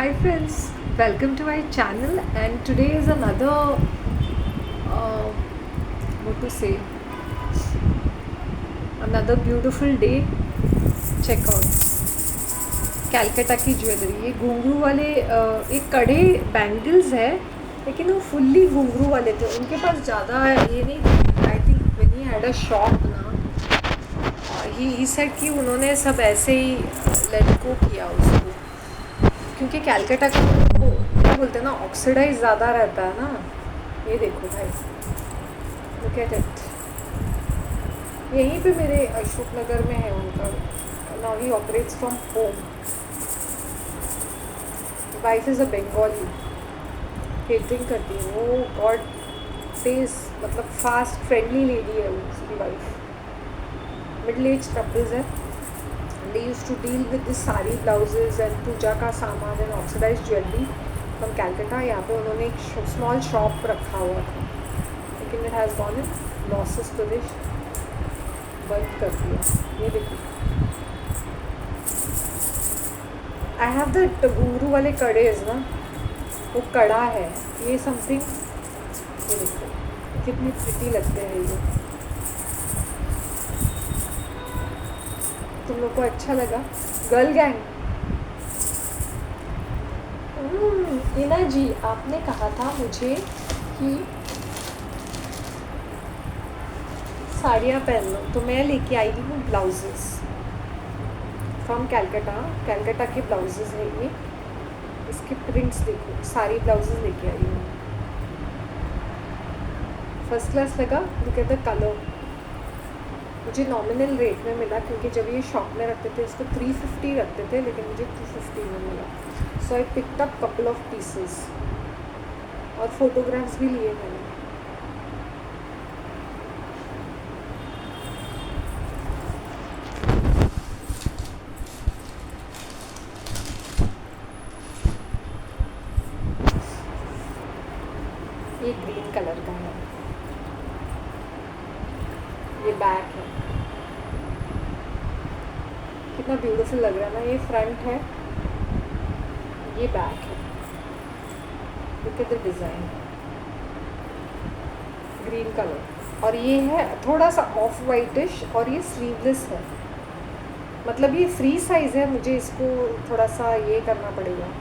Hi friends, welcome to my channel and today is another what to say another beautiful day. Check out Calcutta की jewellery. ये घुंघरू वाले ये कड़े bangles है लेकिन वो फुल्ली घुंघरू वाले थे। उनके पास ज़्यादा ये नहीं। I think when he had a shop ना ही सेड कि उन्होंने सब ऐसे ही लेट गो किया उसको, क्योंकि कैलकाटा का वो क्या बोलते हैं ना, ऑक्सीडाइज ज़्यादा रहता है ना। ये देखो भाई, लुक एट इट। यहीं पे मेरे अशोक नगर में है उनका। Now he operates from home. Wife is a Bengali, catering करती है वो। गॉड सेज मतलब फास्ट फ्रेंडली लेडी है वो, उसकी वाइफ। मिडिल एज कपल्स है। They used to deal with the sari blouses and पूजा का सामान and oxidized jewelry from Calcutta। यहाँ पे उन्होंने एक स्मॉल शॉप रखा हुआ था, लेकिन it has gone in losses to this, बंद कर दिया। ये देखो, I have the घुंघरू वाले कड़े ना, वो कड़ा है ये समथिंग। ये देखो कितनी प्रिटी लगते हैं ये। तुम लोग को अच्छा लगा? Girl gang. इना जी, आपने कहा था मुझे कि साड़ियाँ पहन लो, तो मैं लेके आई हूँ ब्लाउजेस फ्रॉम कैलकाटा। कैलकाटा के ब्लाउजेस है ये। इसके प्रिंट्स देखो, सारी ब्लाउजेस लेके आई हूँ। फर्स्ट क्लास लगा। Look at the colour. मुझे नॉमिनल रेट में मिला, क्योंकि जब ये शॉप में रखते थे इसको 350 रखते थे, लेकिन मुझे 250 में मिला। So I picked up couple of pieces और फोटोग्राफ्स भी लिए मैंने। ये ग्रीन कलर का है, ये बैक है। कितना ब्यूटीफुल लग रहा है ना। ये फ्रंट है, ये बैक है। Look at the design, green colour. और ये है थोड़ा सा ऑफ वाइटिश, और ये स्लीवलेस है। मतलब ये फ्री साइज़ है, मुझे इसको थोड़ा सा ये करना पड़ेगा।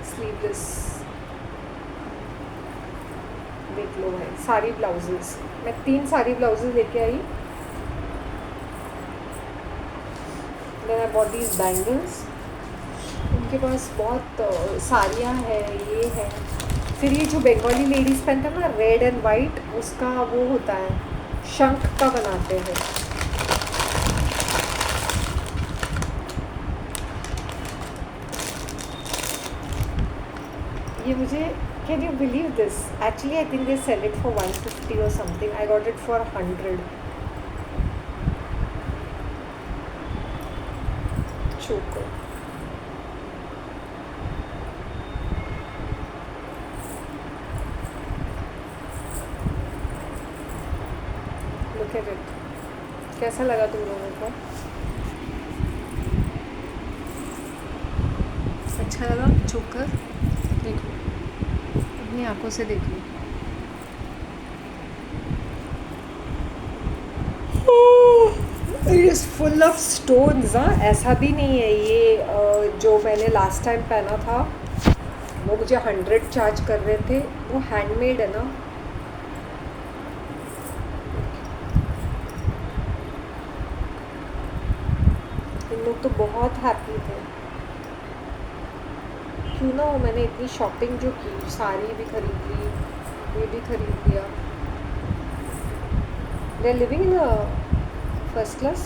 स्लीवलेस देख लो भाई। सारी ब्लाउजेस मैं 3 सारी ब्लाउजेस लेके आई। Then I bought these bangles. उनके पास बहुत साड़ियाँ है, ये है। फिर ये जो बंगाली लेडीज़ पहनते हैं ना, रेड एंड वाइट, उसका वो होता है, शंख का बनाते हैं। ये मुझे, can you believe this? Actually I think they sell it for 150 और something. I got it for 100। चोकर। Look at it. कैसा लगा तुम लोगों को? अच्छा लगा? चोकर देखो, अपनी आंखों से देख लो। It is full of stones. हाँ, ऐसा भी नहीं है ये जो मैंने लास्ट टाइम पहना था वो मुझे 100 चार्ज कर रहे थे। वो हैंडमेड है ना। इन लोग तो बहुत हैप्पी थे। क्यों ना हो, मैंने इतनी शॉपिंग जो की, साड़ी भी खरीद ली, ये भी खरीद लिया। They are living in a first class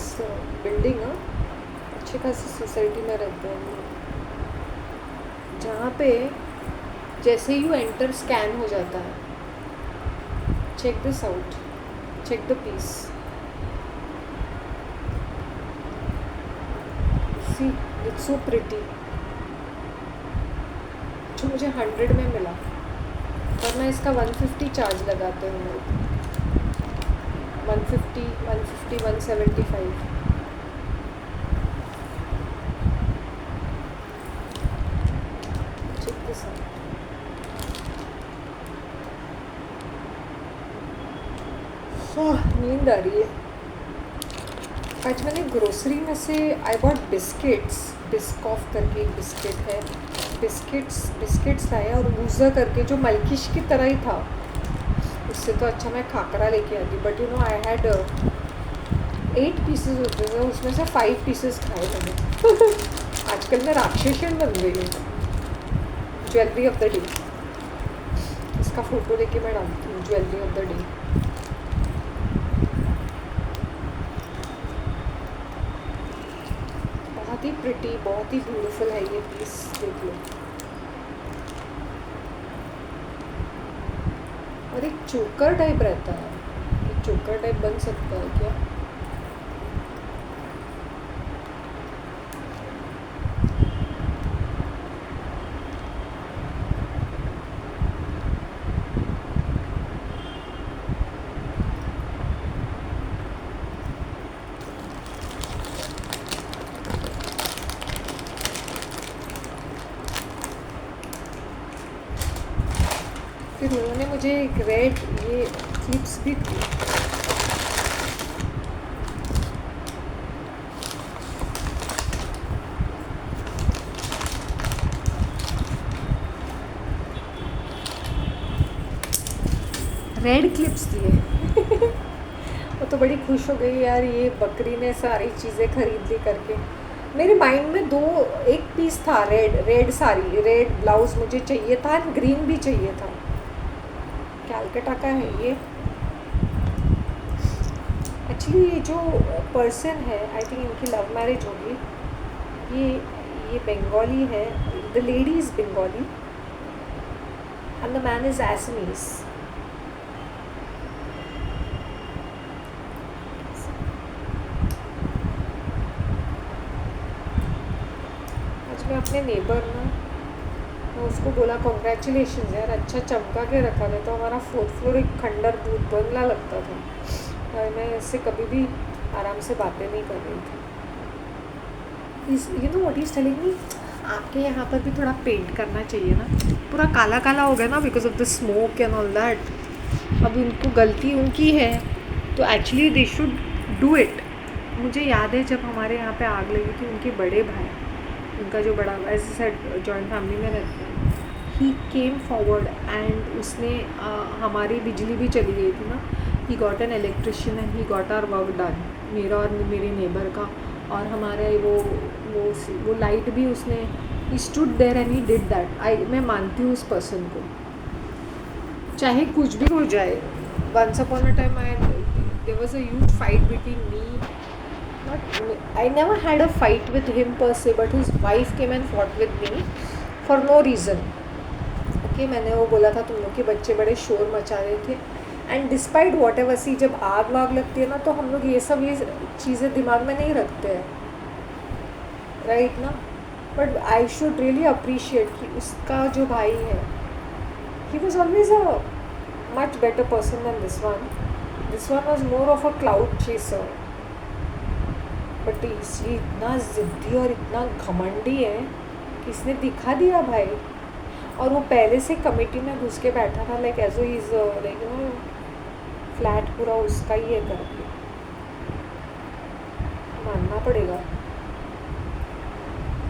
building. अच्छी खासी सोसाइटी में रहते हैं लोग, जहाँ पे जैसे यू एंटर स्कैन हो जाता है। Check this out, check the piece, see it's so pretty. जो मुझे 100 में मिला। और मैं इसका 150 चार्ज लगाते हूँ, 150 175। check this out. नींद आ रही है। आज मैंने ग्रोसरी में से आई बॉट बिस्किट्स, बिस्कॉफ करके एक बिस्किट है, बिस्किट्स लाया, और वूज़ा करके जो मलकिश की तरह ही था, उससे तो अच्छा मैं खाकरा लेके आती, but you know I had 8 pieces होते थे, उसमें से 5 पीसेस खाए मैंने। आजकल मैं राक्षसन बन गई हूँ। ज्वेलरी ऑफ द डे, इसका फ़ोटो लेके मैं डालती हूँ, ज्वेलरी ऑफ द डे। बहुत ही प्रिटी, बहुत ही ब्यूटीफुल है ये पीस, देख लो। और एक चोकर टाइप रहता है, एक चोकर टाइप बन सकता है क्या? फिर उन्होंने मुझे एक रेड ये क्लिप्स भी दी। रेड क्लिप्स दिए। वो तो बड़ी खुश हो गई यार, ये बकरी ने सारी चीज़ें खरीद ली करके। मेरे माइंड में एक पीस था, रेड साड़ी, रेड ब्लाउज़ मुझे चाहिए था, एंड ग्रीन भी चाहिए था। कैलकटा का है ये। एक्चुअली ये जो पर्सन है, आई थिंक इनकी लव मैरिज होगी। ये बंगाली है, the lady is Bengali and the man is एसमीज। आज मैं अपने नेबर ना, मैं उसको बोला कॉन्ग्रेचुलेशन यार, अच्छा चमका के रखा था, तो हमारा 4th फ्लोर एक खंडर भूत बंगला लगता था, और मैं इससे कभी भी आराम से बातें नहीं कर रही थी। You know what is telling me, आपके यहाँ पर भी थोड़ा पेंट करना चाहिए ना, पूरा काला काला हो गया ना because of the smoke and all that. अब उनको गलती उनकी है, तो actually they should do it. मुझे याद है जब हमारे यहाँ पे आग लगी थी, उनके बड़े भाई, उनका जो बड़ा, एज सेड जॉइंट फैमिली में रहते हैं, ही केम फॉरवर्ड एंड उसने हमारी बिजली भी चली गई थी ना, he got an electrician and he got our work done, मेरा और मेरे नेबर का, और हमारे वो लाइट भी उसने, he stood there and he did that. मैं मानती हूँ उस पर्सन को, चाहे कुछ भी हो जाए। Once upon a time there was a huge fight between me, I never had a fight with him per se, but his wife came and fought with me for no reason. Okay, मैंने वो बोला था तुम लोग के बच्चे बड़े शोर मचा रहे थे, and despite what ever see, जब आग वाग लगती है ना, तो हम लोग ये चीज़ें दिमाग में नहीं रखते हैं, राइट ना। But I should really appreciate कि उसका जो भाई है, he was always a much better person than this one was more of a cloud chaser. But ये इतना ज़िद्दी और इतना घमंडी है कि इसने दिखा दिया भाई, और वो पहले से कमेटी में घुस के बैठा था, like as is like you know flat पूरा उसका ही है करके, मानना पड़ेगा।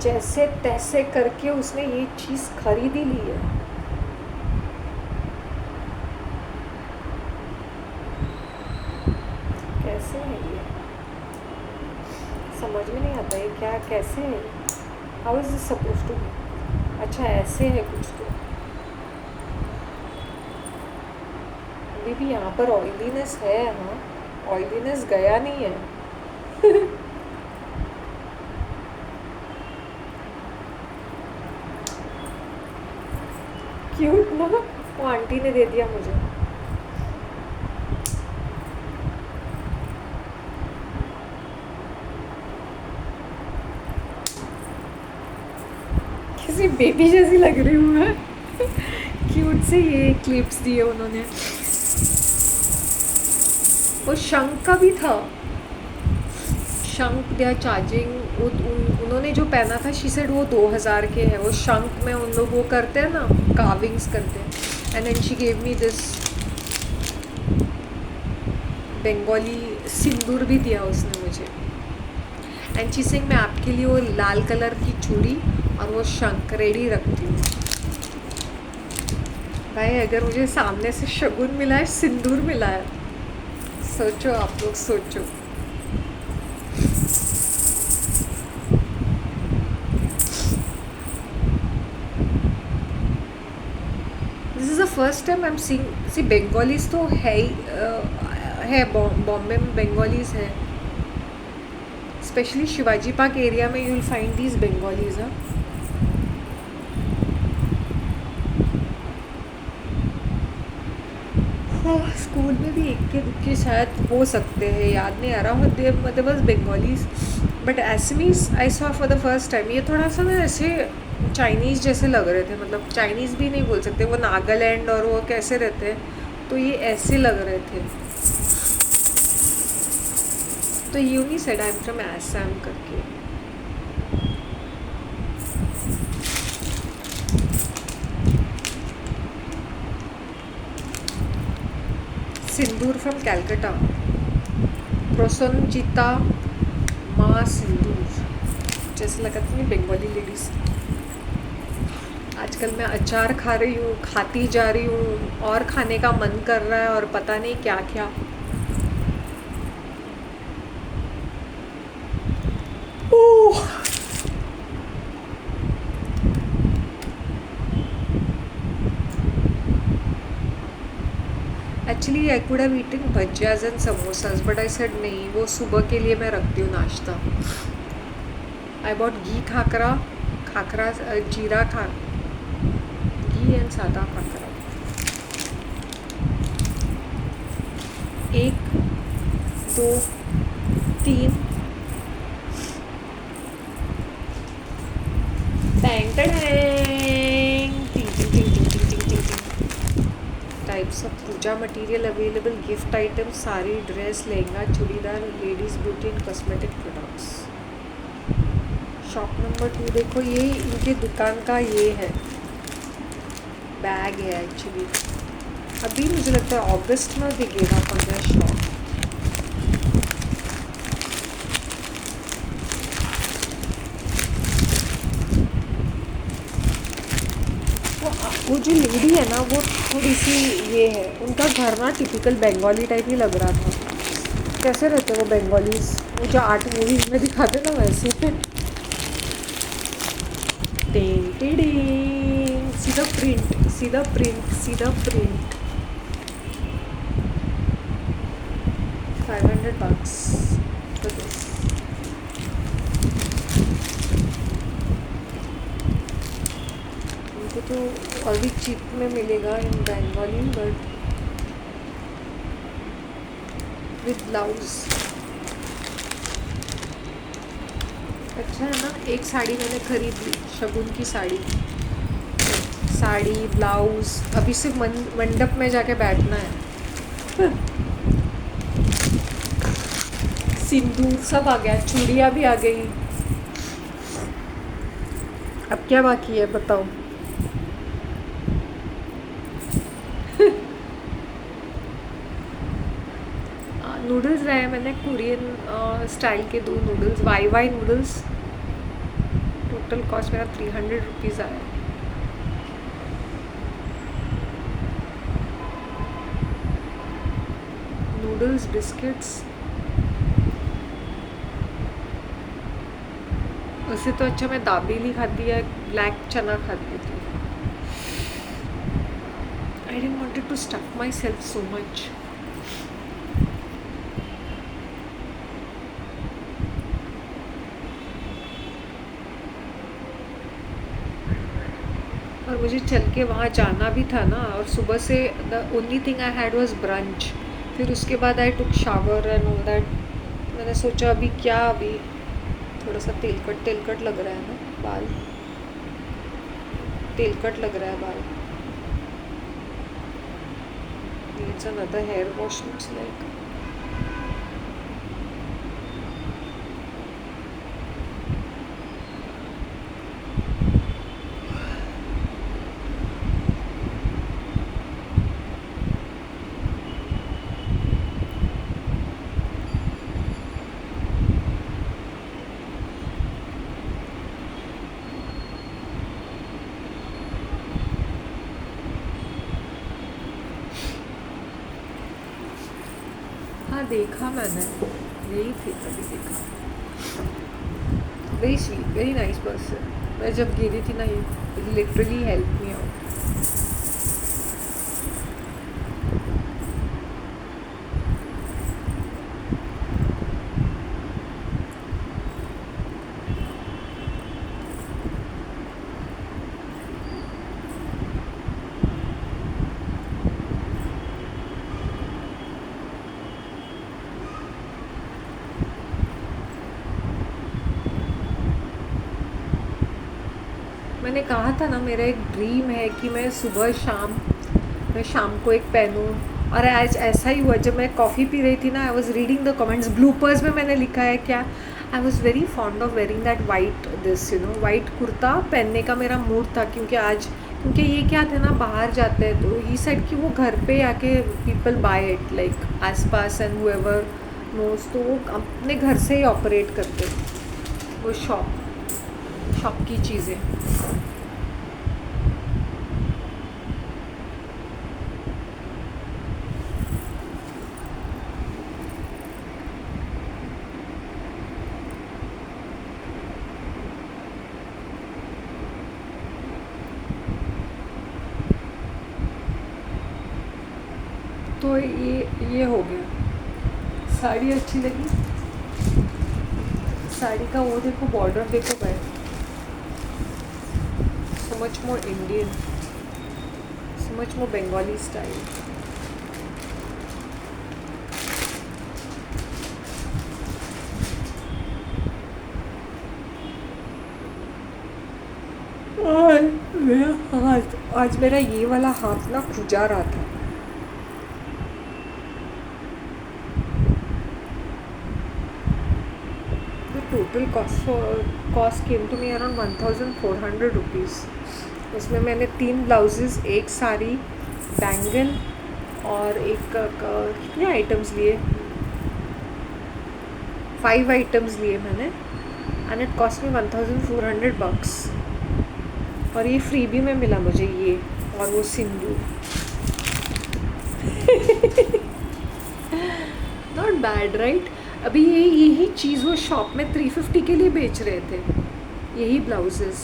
जैसे तैसे करके उसने ये चीज़ खरीद ही ली है। कैसे है ये, समझ में नहीं आता है क्या, कैसे है, how is this suppose to be. अच्छा ऐसे है कुछ तो, अभी भी यहाँ पर ऑयलीनेस है। हाँ, ऑयलीनेस गया नहीं है। क्यूट ना, वो आंटी ने दे दिया मुझे। किसी बेबी जैसी लग रही हूँ मैं। क्यूट से ये क्लिप्स दिए उन्होंने। वो शंख का भी था, शंख या चार्जिंग। उन्होंने जो पहना था शी सेड वो 2000 के है। वो शंख में उन लोग वो करते हैं ना, कार्विंग्स करते हैं। And then she gave me this Bengali sindoor भी दिया उसने मुझे। एंड शी सिंग मैं आपके लिए वो लाल कलर की चूड़ी और वो शंख रेडी रखती हूँ। भाई अगर मुझे सामने से शगुन मिला है, सिंदूर मिला है, सोचो आप लोग, सोचो। This is the first time I am seeing. See Bengalis तो है ही, है बॉम्बे में बंगालीज है, स्पेशली शिवाजी पार्क एरिया में you will find these Bengalis. हाँ, स्कूल में भी इक्के दुक्के शायद हो सकते हैं, याद नहीं आ रहा। मतलब बस Bengalis, but एसमीज I saw for the first time. ये थोड़ा सा ना ऐसे चाइनीज़ जैसे लग रहे थे, मतलब चाइनीज़ भी नहीं बोल सकते, वो नागालैंड और वो कैसे रहते हैं, तो ये ऐसे लग रहे थे। तो यू नहीं said I am from Assam करके। सिंदूर फ्रॉम कैलकाटा, प्रोसनजिता माँ सिंदूर, जैसे लगा था बंगाली लेडीज़। आजकल मैं अचार खा रही हूँ, खाती जा रही हूँ, और खाने का मन कर रहा है, और पता नहीं क्या क्या। Oh, actually I could have eaten bhajiyas and samosas, but I said नहीं, वो सुबह के लिए मैं रखती हूँ नाश्ता। आई बॉट घी खाकरा, खाकरा जीरा खा घी एंड सादा खाकरा। 1 2 3 टैंग टैंग, types of puja material available, gift item, sari, dress, lehenga, churidar, ladies beauty and cosmetic products. Shop number 2 देखो, ये इनके दुकान का ये है, बैग है एक्चुअली। अभी मुझे लगता है अगस्त में दिखेगा पंद्रह शॉप। वो जो लेडी है ना, वो थोड़ी सी ये है, उनका घर ना टिपिकल बंगाली टाइप ही लग रहा था। कैसे रहते वो बंगालीज, वो जो आर्ट मूवीज में दिखाते ना वैसे। टिंग tiding, see the print, see the print, see the print. 500 bucks for this. उनको तो और भी चीप में मिलेगा इन बंगाली, बट विद ब्लाउज। अच्छा है ना। एक साड़ी मैंने खरीद ली, शगुन की साड़ी, साड़ी ब्लाउज। अभी सिर्फ मंडप में जाके बैठना है। सिंदूर सब आ गया, चूड़ियाँ भी आ गई। अब क्या बाकी है बताओ। नूडल्स रहे मैंने कोरियन स्टाइल के 2 noodles, Wai Wai noodles. Total cost मेरा 300 रुपीज़ आया। Noodles, biscuits. उससे तो अच्छा मैं दाबेली खाती या ब्लैक चना खाती थी। I didn't wanted to stuff myself so much. और मुझे चल के वहाँ जाना भी था ना, और सुबह से the only thing I had was brunch. फिर उसके बाद I took shower and all that. मैंने सोचा अभी क्या, अभी थोड़ा सा तेलकट लग रहा है ना बाल, तेलकट लग रहा है बाल। It's another hair wash, looks like. हाँ देखा मैंने, यही थी तभी देखा। Very sweet, very nice person. मैं जब गिरी थी ना, ये लिटरली हेल्प मी आउट। मैंने कहा था ना, मेरा एक ड्रीम है कि मैं शाम को एक पहनूं। और आज ऐसा ही हुआ, जब मैं कॉफ़ी पी रही थी ना, I was reading the comments, bloopers में मैंने लिखा है क्या, I was very fond of wearing that white, this white kurta पहनने का मेरा मूड था। क्योंकि ये क्या थे ना, बाहर जाते हैं तो ही सेड कि वो घर पे आके पीपल बाय इट, लाइक आस पास एंड हुएवर नोज, तो वो अपने घर से ही ऑपरेट करते, वो शॉप की चीज़ें। तो ये हो गया। साड़ी अच्छी लगी, साड़ी का वो देखो, बॉर्डर देखो भाई, so much more Indian, so much more Bengali style. आज मेरा ये वाला हाथ ना खुजा रहा था। Total cost came to me around 1400 rupees. उसमें मैंने 3 ब्लाउजेस, एक साड़ी, बैंगल और एक कितने आइटम्स लिए, 5 आइटम्स लिए मैंने, and it cost me 1400 bucks। और ये फ्री भी में मिला मुझे, ये और वो सिंदूर। Not bad right. अभी यही चीज़ वो शॉप में 350 के लिए बेच रहे थे, यही blouses.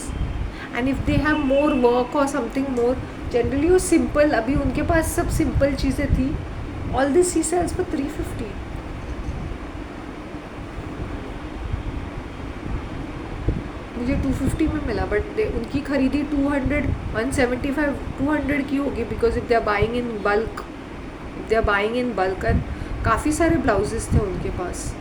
And if they have more work और समथिंग मोर, जनरली वो सिंपल, अभी उनके पास सब सिंपल चीज़ें थी। All this he sells for 350। मुझे 250 में मिला, बट उनकी खरीदी 200, 175, 200 की होगी, because if they are buying in bulk, and काफ़ी सारे ब्लाउजेस थे उनके पास।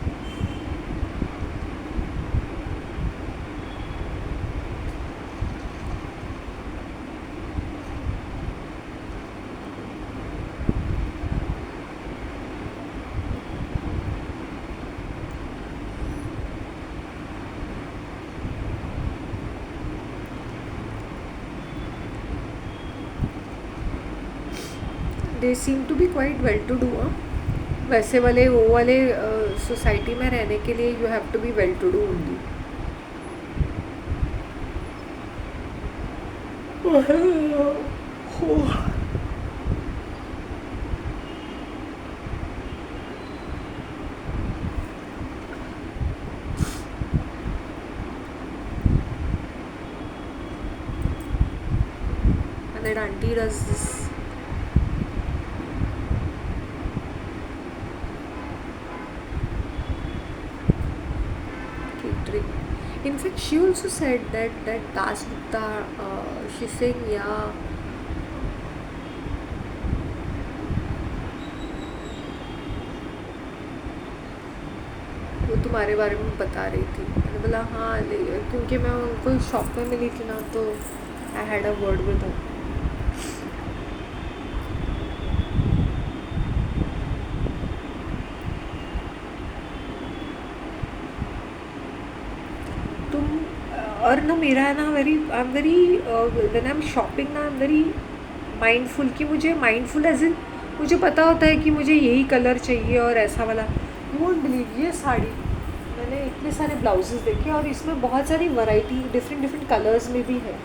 They seem to be quite well to do. वैसे वाले वो वाले सोसाइटी में रहने के लिए you have to be well to do only. And that auntie does this. In fact, she also said that Das Gupta, she's saying, yeah, वो तुम्हारे बारे में बता रही थी। मैंने बोला हाँ, क्योंकि मैं उनको शॉप में मिली थी ना, तो I had a word with her. और ना मेरा है ना I am very when I am shopping ना आई एम वेरी माइंडफुल, कि मुझे माइंडफुल एज इन मुझे पता होता है कि मुझे यही कलर चाहिए और ऐसा वाला। यू वोंट बिलीव, ये साड़ी मैंने इतने सारे ब्लाउजेस देखे और इसमें बहुत सारी वैरायटी डिफरेंट डिफरेंट कलर्स में भी है।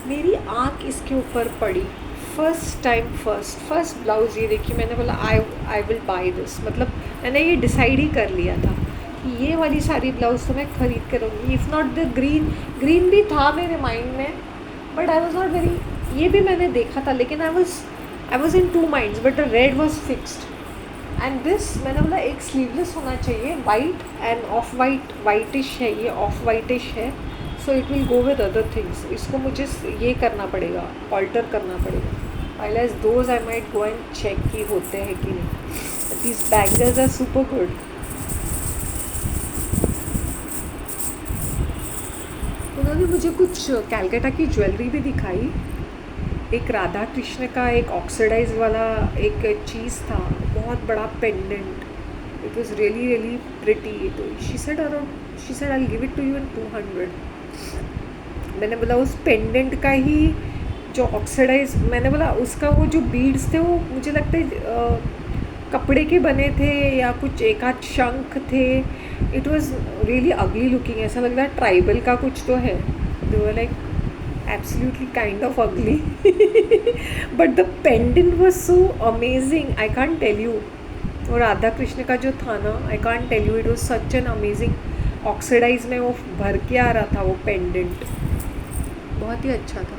मेरी आँख इसके ऊपर पड़ी फर्स्ट टाइम, फर्स्ट ब्लाउज़ ये देखी, मैंने बोला आई विल बाय दिस। मतलब मैंने ये डिसाइड ही कर लिया था कि ये वाली सारी ब्लाउज़ तो मैं ख़रीद कर लूँगी। इफ़ नॉट द ग्रीन भी था मेरे माइंड में, but I was not very, ये भी मैंने देखा था लेकिन I was in two minds, but the red was fixed. And this मैंने बोला एक स्लीवलेस होना चाहिए, white end of white, whitish है ये, ऑफ वाइटिश है, so it will go with other things. इसको मुझे ये करना पड़ेगा, ऑल्टर करना पड़ेगा। while as those I might go and check कि होते हैं कि नहीं। But these bangles are super good। उन्होंने मुझे कुछ कैलकाटा की ज्वेलरी भी दिखाई, एक राधा कृष्ण का एक ऑक्सीडाइज वाला एक चीज़ था, बहुत बड़ा pendant. It was really really pretty. तो she said I give it to you in 200। मैंने बोला उस पेंडेंट का ही जो ऑक्सीडाइज, मैंने बोला उसका वो जो बीड्स थे वो मुझे लगता है कपड़े के बने थे या कुछ एक आध शंख थे। It was really ugly looking, ऐसा लग रहा है ट्राइबल का कुछ तो है। They were like absolutely kind of ugly but the pendant was so amazing, I can't tell you. और राधा कृष्ण का जो था ना, I can't tell you, it was such an amazing. Oxidise में वो भर के आ रहा था वो पेंडेंट, बहुत ही अच्छा था।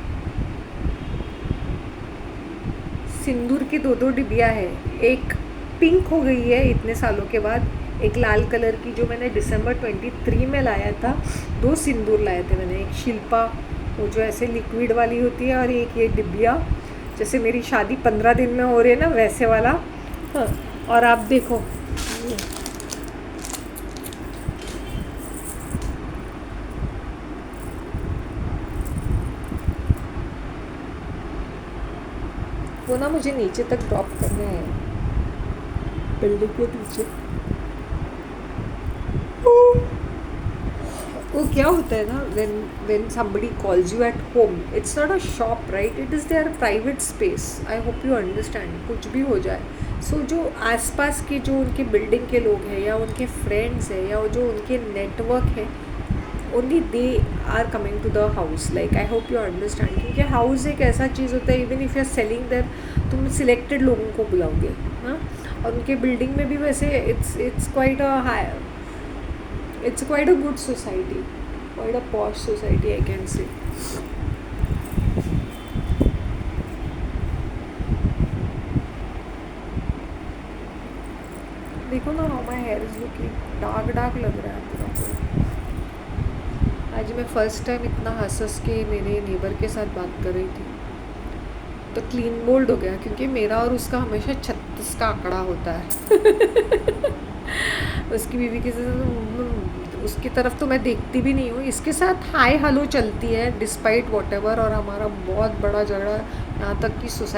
सिंदूर की दो डिबिया है, एक पिंक हो गई है इतने सालों के बाद, एक लाल कलर की जो मैंने दिसंबर 23 में लाया था। 2 सिंदूर लाए थे मैंने, एक शिल्पा वो जो ऐसे लिक्विड वाली होती है, और एक ये डिबिया जैसे मेरी शादी 15 दिन में हो रही है ना वैसे वाला। हाँ, और आप देखो वो ना मुझे नीचे तक ड्रॉप करना है बिल्डिंग के नीचे। वो क्या होता है ना, when somebody calls you at home, it's not a shop, right? It is their private space. I hope you understand। कुछ भी हो जाए, सो जो आसपास के जो उनके बिल्डिंग के लोग हैं या उनके फ्रेंड्स हैं या जो उनके नेटवर्क है, only they are coming to the house. Like I hope you understand, क्योंकि हाउस एक ऐसा चीज़ होता है, even if you are selling there, तुम सिलेक्टेड लोगों को बुलाओगे। हाँ, और उनके बिल्डिंग में भी वैसे it's quite a high, it's quite a good society, quite a posh society, I can say। देखो ना how my hair is looking dark लग रहा है पूरा। आज मैं फ़र्स्ट टाइम इतना हंस के मेरे नेबर के साथ बात कर रही थी, तो क्लीन बोल्ड हो गया, क्योंकि मेरा और उसका हमेशा 36 का आंकड़ा होता है उसकी बीवी के साथ, उसकी तरफ तो मैं देखती भी नहीं हूँ, इसके साथ हाय हेलो चलती है डिस्पाइट वॉट एवर। और हमारा बहुत बड़ा झगड़ा, यहाँ तक कि सोसाइटी